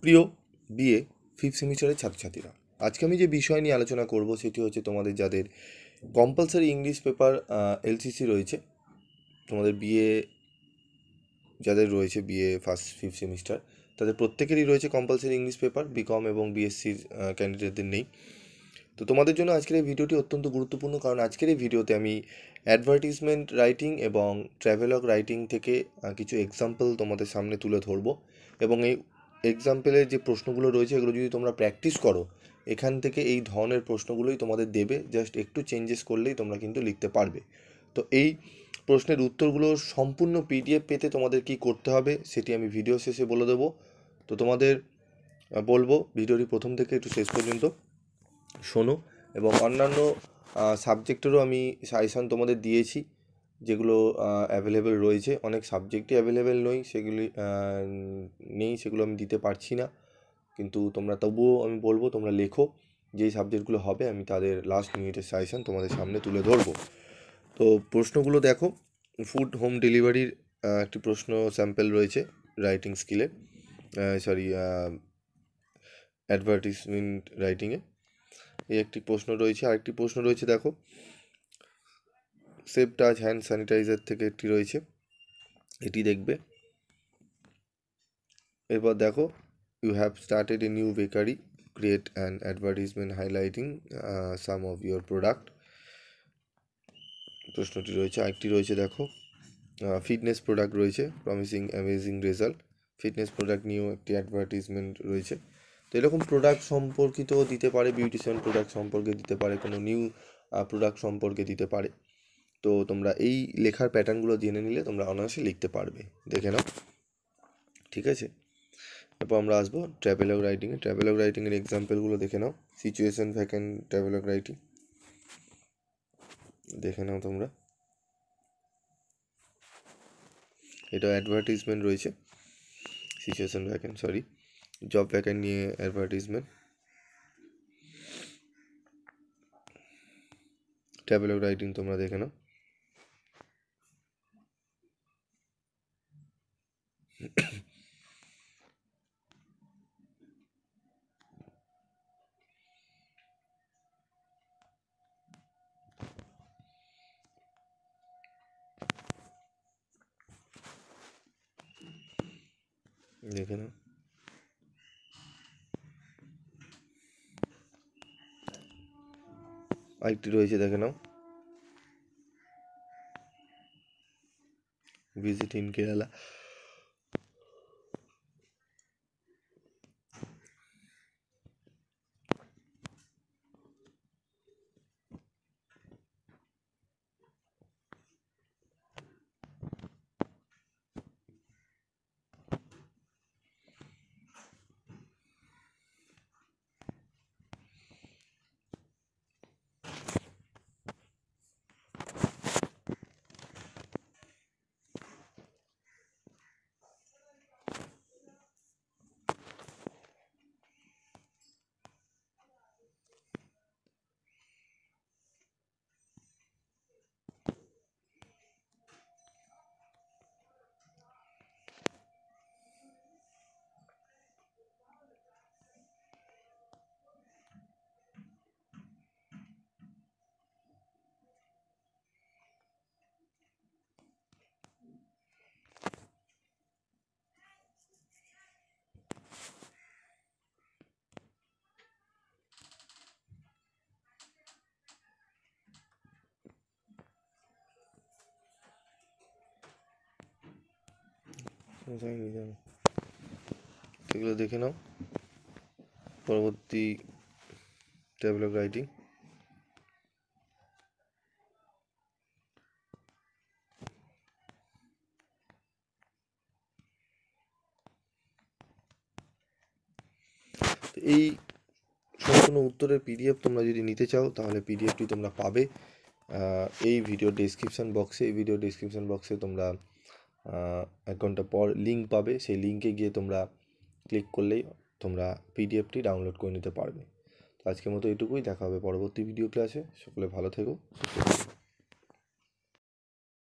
প্রিয় BA fifth সেমিস্টারের ছাত্রছাত্রীরা, আজকে আমি যে বিষয় নিয়ে আলোচনা করব সেটি হচ্ছে তোমাদের যাদের কম্পালসারি ইংলিশ পেপার এলসিসি রয়েছে, তোমাদের বিএ যাদের রয়েছে বিএ ফার্স্ট ফিফথ সেমিস্টার, তাদের প্রত্যেকেরই রয়েছে কম্পালসারি ইংলিশ পেপার। বিকম এবং বিএসসির ক্যান্ডিডেটদের নেই। তো তোমাদের জন্য আজকের এই ভিডিওটি অত্যন্ত গুরুত্বপূর্ণ, কারণ আজকের এই ভিডিওতে আমি অ্যাডভার্টিজমেন্ট রাইটিং এবং ট্র্যাভেলগ রাইটিং থেকে কিছু এক্সাম্পল তোমাদের সামনে তুলে ধরবো, এবং এই এক্সাম্পলের যে প্রশ্নগুলো রয়েছে এগুলো যদি তোমরা প্র্যাকটিস করো, এখান থেকে এই ধরনের প্রশ্নগুলোই তোমাদের দেবে, জাস্ট একটু চেঞ্জেস করলেই তোমরা কিন্তু লিখতে পারবে। তো এই প্রশ্নের উত্তরগুলো সম্পূর্ণ পিডিএফ পেতে তোমাদের কি করতে হবে সেটি আমি ভিডিও শেষে বলে দেবো। তো তোমাদের বলবো ভিডিওটি প্রথম থেকে একটু শেষ পর্যন্ত শোনো, এবং অন্যান্য সাবজেক্টেরও আমি সাজেশান তোমাদের দিয়েছি, যেগুলো অ্যাভেলেবেল রয়েছে। অনেক সাবজেক্টই অ্যাভেলেবেল নেই, সেগুলো আমি দিতে পারছি না, কিন্তু তোমরা তবুও আমি বলবো তোমরা লেখো, যেই সাবজেক্টগুলো হবে আমি তাদের লাস্ট মিনিটের সাজেশান তোমাদের সামনে তুলে ধরবো। তো প্রশ্নগুলো দেখো। ফুড হোম ডেলিভারির একটি প্রশ্ন স্যাম্পল রয়েছে রাইটিং স্কিলে, অ্যাডভার্টিজমেন্ট রাইটিংয়ে এই একটি প্রশ্ন রয়েছে। আরেকটি প্রশ্ন রয়েছে, দেখো সেফ টাচ হ্যান্ড স্যানিটাইজার থেকে একটি রয়েছে, এটি দেখবে। এরপর দেখো, you have started a new bakery, create an advertisement highlighting some of your product, প্রশ্নটি রয়েছে। আরেকটি রয়েছে, দেখো ফিটনেস প্রোডাক্ট রয়েছে, promising amazing result, fitness product নিয়েও একটি অ্যাডভার্টিজমেন্ট রয়েছে। তো এরকম প্রোডাক্ট সম্পর্কিত দিতে পারে, বিউটিশিয়ান প্রোডাক্ট সম্পর্কে দিতে পারে, কোনো নিউ প্রোডাক্ট সম্পর্কে দিতে পারে। তো তোমরা এই লেখার প্যাটার্নগুলো জেনে নিলে তোমরা অনায়াসে লিখতে পারবে, দেখে নাও, ঠিক আছে। এরপর আমরা আসবো ট্র্যাভেলগ রাইটিংয়ে। ট্র্যাভেলগ রাইটিংয়ের এক্সাম্পলগুলো দেখে নাও। সিচুয়েশন ভ্যাকেন্ট ট্র্যাভেলগ রাইটিং দেখে নাও তোমরা, এটা অ্যাডভার্টিজমেন্ট রয়েছে। সিচুয়েশন ভ্যাকেন্ট, জব ভ্যাকেন্ট নিয়ে অ্যাডভার্টিজমেন্ট। ট্র্যাভেলগ রাইটিং তোমরা দেখে নাও। দেখে নাও। আরেকটি রয়েছে, দেখে নাও, ভিজিট ইন কেরালা। এগুলো দেখে নাও। পরবর্তী ট্র্যাভেলগ রাইটিং, এই সম্পূর্ণ উত্তরের পিডিএফ তোমরা যদি নিতে চাও তাহলে পিডিএফটি তোমরা পাবে এই ভিডিও ডেসক্রিপশন বক্সে তোমরা 1 ঘন্টা পর লিঙ্ক পাবে। সেই লিঙ্কে গিয়ে তোমরা ক্লিক করলেই তোমরা পিডিএফটি ডাউনলোড করে নিতে পারবে। তো আজকের মতো এটুকুই, দেখা হবে পরবর্তী ভিডিও ক্লাসে। সকলে ভালো থেকো, সুস্থ থেকো।